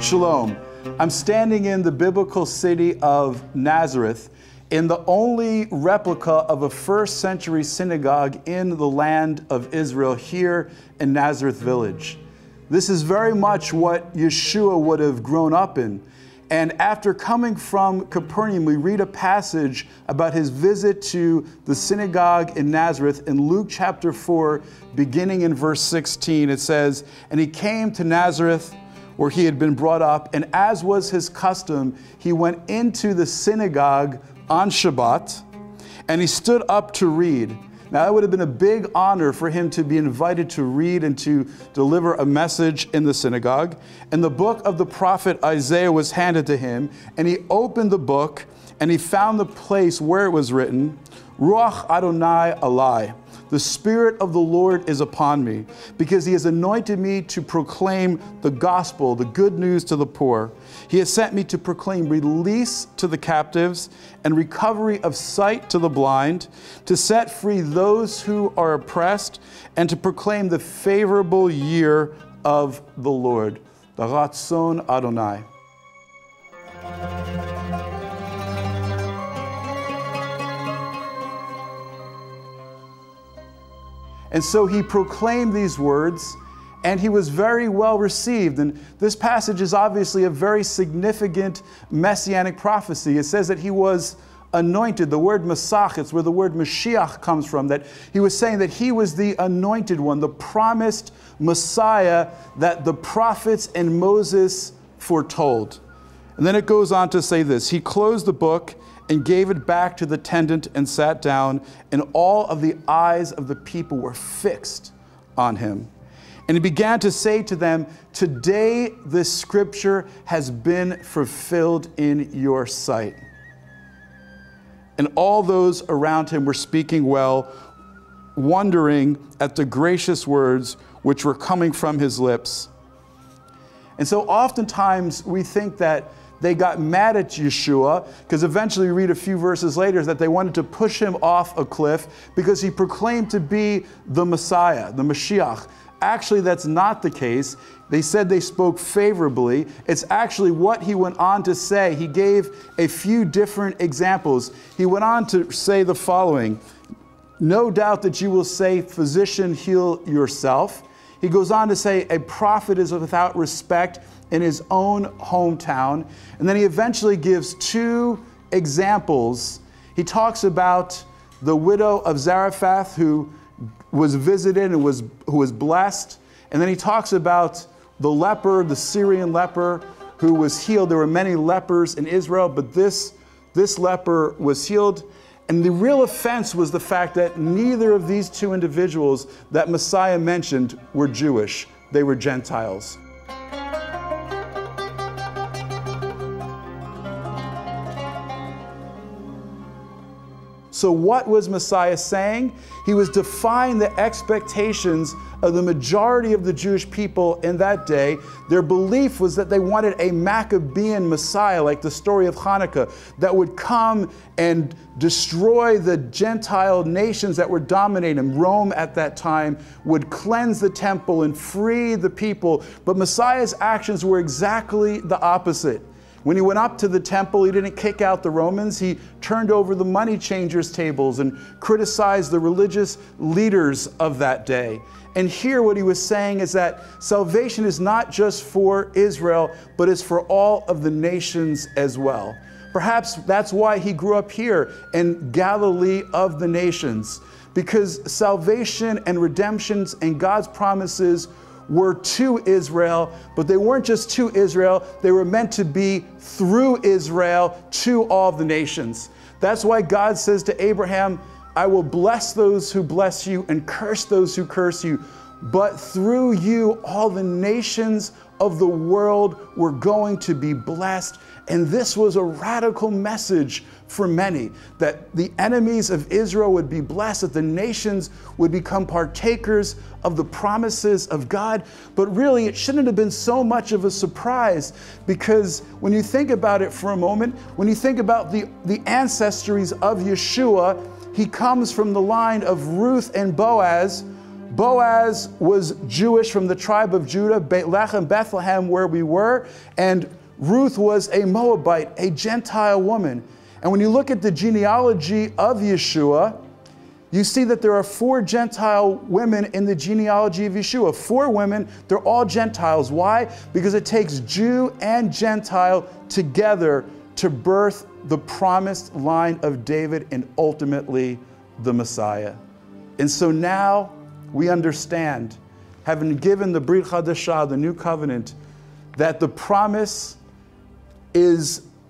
Shalom. I'm standing in the biblical city of Nazareth in the only replica of a first century synagogue in the land of Israel here in Nazareth village. This is very much what Yeshua would have grown up in. And after coming from Capernaum, we read a passage about his visit to the synagogue in Nazareth in Luke chapter 4, beginning in verse 16. It says, "And he came to Nazareth, where he had been brought up, and as was his custom, he went into the synagogue on Shabbat, and he stood up to read." Now, that would have been a big honor for him to be invited to read and to deliver a message in the synagogue. And the book of the prophet Isaiah was handed to him, and he opened the book, and he found the place where it was written, "Ruach Adonai alai. The Spirit of the Lord is upon me, because he has anointed me to proclaim the gospel, the good news to the poor. He has sent me to proclaim release to the captives and recovery of sight to the blind, to set free those who are oppressed, and to proclaim the favorable year of the Lord." The Ratzon Adonai. And so he proclaimed these words, and he was very well received. And this passage is obviously a very significant messianic prophecy. It says that he was anointed. The word Masach, it's where the word Mashiach comes from, that he was saying that he was the anointed one, the promised Messiah that the prophets and Moses foretold. And then it goes on to say this: he closed the book and gave it back to the attendant and sat down, and all of the eyes of the people were fixed on him. And he began to say to them, "Today this scripture has been fulfilled in your sight." And all those around him were speaking well, wondering at the gracious words which were coming from his lips. And so oftentimes we think that they got mad at Yeshua, because eventually we read a few verses later that they wanted to push him off a cliff because he proclaimed to be the Messiah, the Mashiach. Actually, that's not the case. They said they spoke favorably. It's actually what he went on to say. He gave a few different examples. He went on to say the following: "No doubt that you will say, 'Physician, heal yourself.'" He goes on to say, "A prophet is without respect in his own hometown." And then he eventually gives two examples. He talks about the widow of Zarephath who was visited and who was blessed. And then he talks about the leper, the Syrian leper, who was healed. There were many lepers in Israel, but this leper was healed. And the real offense was the fact that neither of these two individuals that Messiah mentioned were Jewish. They were Gentiles. So what was Messiah saying? He was defying the expectations of the majority of the Jewish people in that day. Their belief was that they wanted a Maccabean Messiah, like the story of Hanukkah, that would come and destroy the Gentile nations that were dominating them. Rome at that time would cleanse the temple and free the people. But Messiah's actions were exactly the opposite. When he went up to the temple, he didn't kick out the Romans. He turned over the money changers' tables and criticized the religious leaders of that day. And here what he was saying is that salvation is not just for Israel, but is for all of the nations as well. Perhaps that's why he grew up here in Galilee of the nations, because salvation and redemptions and God's promises were to Israel, but they weren't just to Israel, they were meant to be through Israel to all the nations. That's why God says to Abraham, "I will bless those who bless you and curse those who curse you, but through you all the nations of the world were going to be blessed." And this was a radical message for many, that the enemies of Israel would be blessed, that the nations would become partakers of the promises of God. But really, it shouldn't have been so much of a surprise, because when you think about it for a moment, when you think about the ancestries of Yeshua, he comes from the line of Ruth and Boaz. Boaz was Jewish from the tribe of Judah, Bethlehem, where we were, and Ruth was a Moabite, a Gentile woman. And when you look at the genealogy of Yeshua, you see that there are 4 Gentile women in the genealogy of Yeshua. 4 women, they're all Gentiles. Why? Because it takes Jew and Gentile together to birth the promised line of David and ultimately the Messiah. And so now we understand, having given the Brit Chadashah, the new covenant, that the promise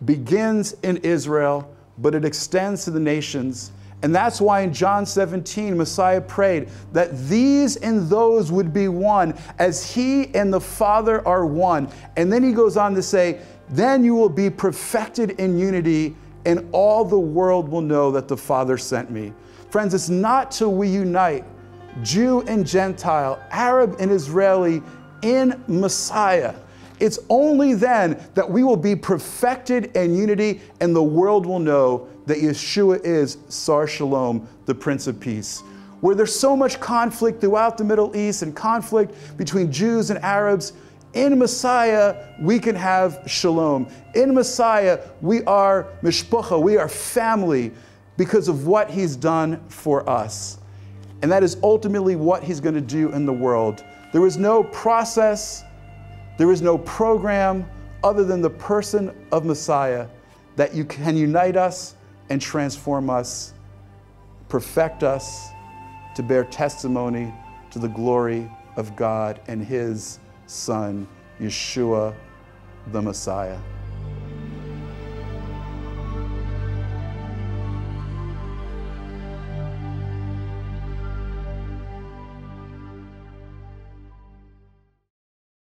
begins in Israel, but it extends to the nations. And that's why in John 17, Messiah prayed that these and those would be one, as he and the Father are one. And then he goes on to say, then you will be perfected in unity, and all the world will know that the Father sent me. Friends, it's not till we unite Jew and Gentile, Arab and Israeli in Messiah. It's only then that we will be perfected in unity, and the world will know that Yeshua is Sar Shalom, the Prince of Peace. Where there's so much conflict throughout the Middle East and conflict between Jews and Arabs, in Messiah, we can have shalom. In Messiah, we are mishpacha, we are family because of what he's done for us. And that is ultimately what he's going to do in the world. There is no process, there is no program other than the person of Messiah that you can unite us and transform us, perfect us to bear testimony to the glory of God and his Son, Yeshua, the Messiah.